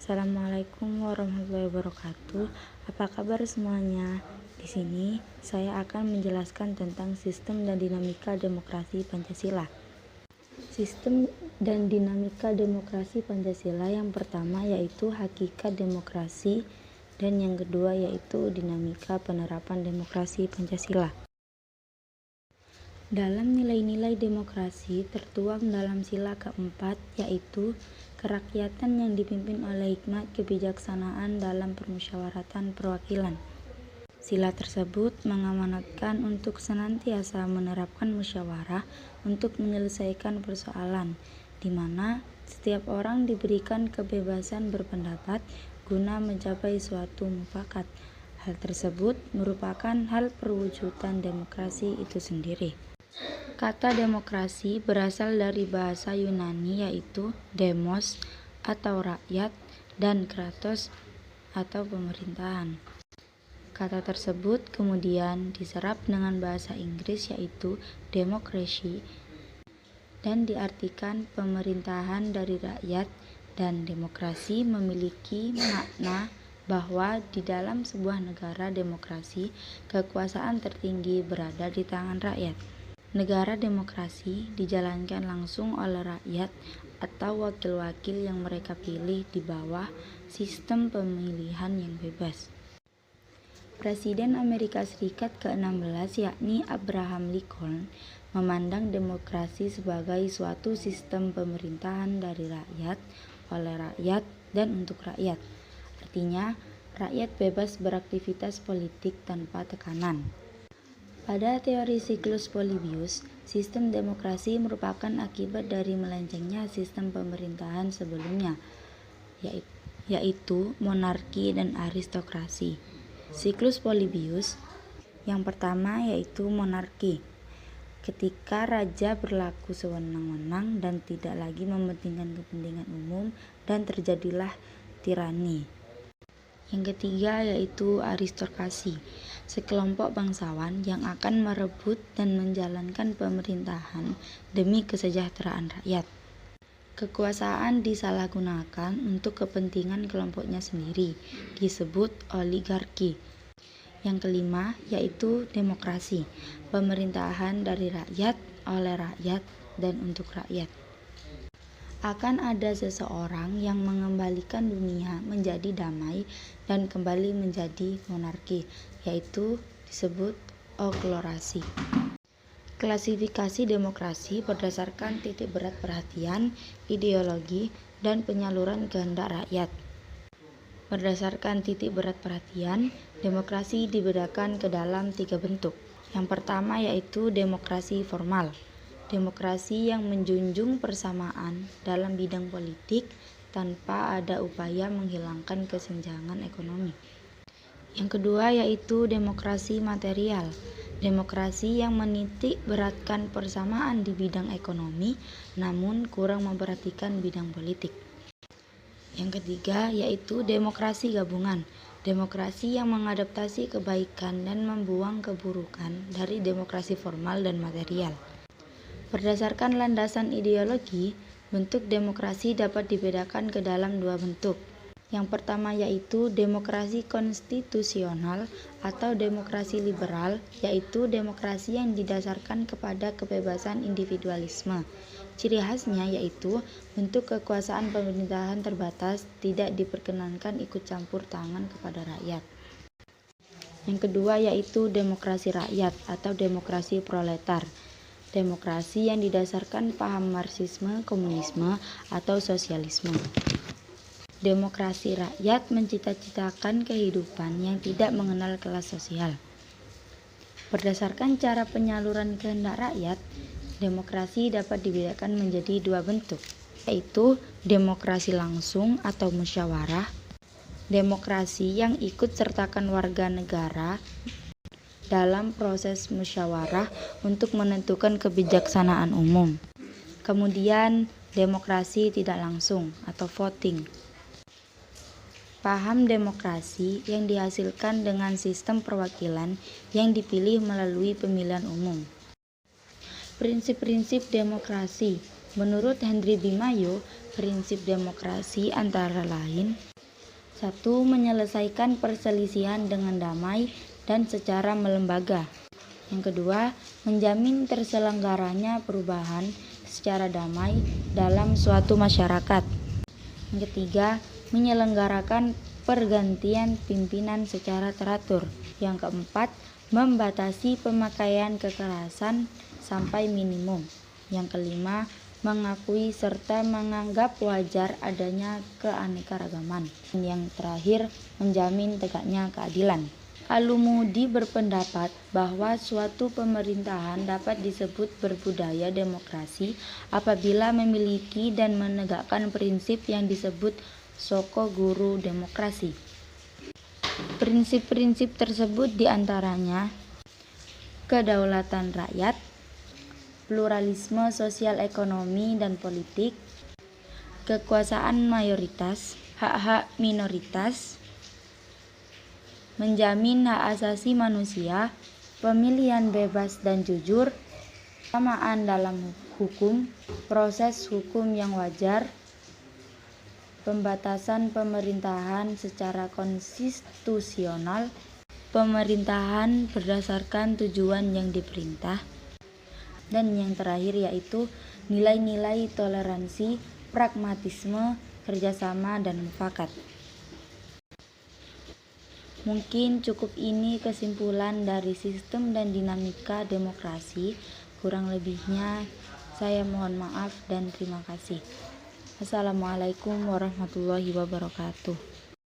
Assalamualaikum warahmatullahi wabarakatuh. Apa kabar semuanya? Di sini saya akan menjelaskan tentang sistem dan dinamika demokrasi Pancasila. Sistem dan dinamika demokrasi Pancasila yang pertama yaitu hakikat demokrasi dan yang kedua yaitu dinamika penerapan demokrasi Pancasila. Dalam nilai-nilai demokrasi tertuang dalam sila keempat yaitu kerakyatan yang dipimpin oleh hikmat kebijaksanaan dalam permusyawaratan perwakilan. Sila tersebut mengamanatkan untuk senantiasa menerapkan musyawarah untuk menyelesaikan persoalan, di mana setiap orang diberikan kebebasan berpendapat guna mencapai suatu mufakat. Hal tersebut merupakan hal perwujudan demokrasi itu sendiri. Kata demokrasi berasal dari bahasa Yunani yaitu demos atau rakyat dan kratos atau pemerintahan. Kata tersebut kemudian diserap dengan bahasa Inggris yaitu democracy dan diartikan pemerintahan dari rakyat, dan demokrasi memiliki makna bahwa di dalam sebuah negara demokrasi kekuasaan tertinggi berada di tangan rakyat. Negara demokrasi dijalankan langsung oleh rakyat atau wakil-wakil yang mereka pilih di bawah sistem pemilihan yang bebas. Presiden Amerika Serikat ke-16 yakni Abraham Lincoln memandang demokrasi sebagai suatu sistem pemerintahan dari rakyat, oleh rakyat, dan untuk rakyat. Artinya, rakyat bebas beraktivitas politik tanpa tekanan. Pada teori siklus Polybius, sistem demokrasi merupakan akibat dari melencengnya sistem pemerintahan sebelumnya, yaitu monarki dan aristokrasi. Siklus Polybius yang pertama yaitu monarki, ketika raja berlaku sewenang-wenang dan tidak lagi mementingkan kepentingan umum dan terjadilah tirani. Yang ketiga yaitu aristokrasi, sekelompok bangsawan yang akan merebut dan menjalankan pemerintahan demi kesejahteraan rakyat. Kekuasaan disalahgunakan untuk kepentingan kelompoknya sendiri, disebut oligarki. Yang kelima yaitu demokrasi, pemerintahan dari rakyat, oleh rakyat, dan untuk rakyat. Akan ada seseorang yang mengembalikan dunia menjadi damai dan kembali menjadi monarki, yaitu disebut okhlorasi. Klasifikasi demokrasi berdasarkan titik berat perhatian, ideologi, dan penyaluran kehendak rakyat. Berdasarkan titik berat perhatian, demokrasi dibedakan ke dalam 3 bentuk. Yang pertama yaitu demokrasi formal. Demokrasi yang menjunjung persamaan dalam bidang politik tanpa ada upaya menghilangkan kesenjangan ekonomi. Yang kedua yaitu demokrasi material. Demokrasi yang menitik beratkan persamaan di bidang ekonomi namun kurang memperhatikan bidang politik. Yang ketiga yaitu demokrasi gabungan. Demokrasi yang mengadaptasi kebaikan dan membuang keburukan dari demokrasi formal dan material. Berdasarkan landasan ideologi, bentuk demokrasi dapat dibedakan ke dalam 2 bentuk. Yang pertama yaitu demokrasi konstitusional atau demokrasi liberal, yaitu demokrasi yang didasarkan kepada kebebasan individualisme. Ciri khasnya yaitu bentuk kekuasaan pemerintahan terbatas, tidak diperkenankan ikut campur tangan kepada rakyat. Yang kedua yaitu demokrasi rakyat atau demokrasi proletar. Demokrasi yang didasarkan paham Marxisme, komunisme, atau sosialisme. Demokrasi rakyat mencita-citakan kehidupan yang tidak mengenal kelas sosial. Berdasarkan cara penyaluran kehendak rakyat, demokrasi dapat dibedakan menjadi 2 bentuk, yaitu demokrasi langsung atau musyawarah, demokrasi yang ikut sertakan warga negara dalam proses musyawarah untuk menentukan kebijaksanaan umum. Kemudian demokrasi tidak langsung atau voting. Paham demokrasi yang dihasilkan dengan sistem perwakilan yang dipilih melalui pemilihan umum. Prinsip-prinsip demokrasi. Menurut Henry Bimayo, prinsip demokrasi antara lain 1. Menyelesaikan perselisihan dengan damai dan secara melembaga. Yang kedua, menjamin terselenggaranya perubahan secara damai dalam suatu masyarakat. Yang ketiga, menyelenggarakan pergantian pimpinan secara teratur. Yang keempat, membatasi pemakaian kekerasan sampai minimum. Yang kelima, mengakui serta menganggap wajar adanya keanekaragaman. Dan yang terakhir, menjamin tegaknya keadilan. Al-Mudi berpendapat bahwa suatu pemerintahan dapat disebut berbudaya demokrasi apabila memiliki dan menegakkan prinsip yang disebut soko guru demokrasi. Prinsip-prinsip tersebut diantaranya kedaulatan rakyat, pluralisme sosial ekonomi dan politik, kekuasaan mayoritas, hak-hak minoritas, menjamin hak asasi manusia, pemilihan bebas dan jujur, kesamaan dalam hukum, proses hukum yang wajar, pembatasan pemerintahan secara konstitusional, pemerintahan berdasarkan tujuan yang diperintah, dan yang terakhir yaitu nilai-nilai toleransi, pragmatisme, kerjasama, dan mufakat. Mungkin cukup ini kesimpulan dari sistem dan dinamika demokrasi. Kurang lebihnya saya mohon maaf dan terima kasih. Assalamualaikum warahmatullahi wabarakatuh.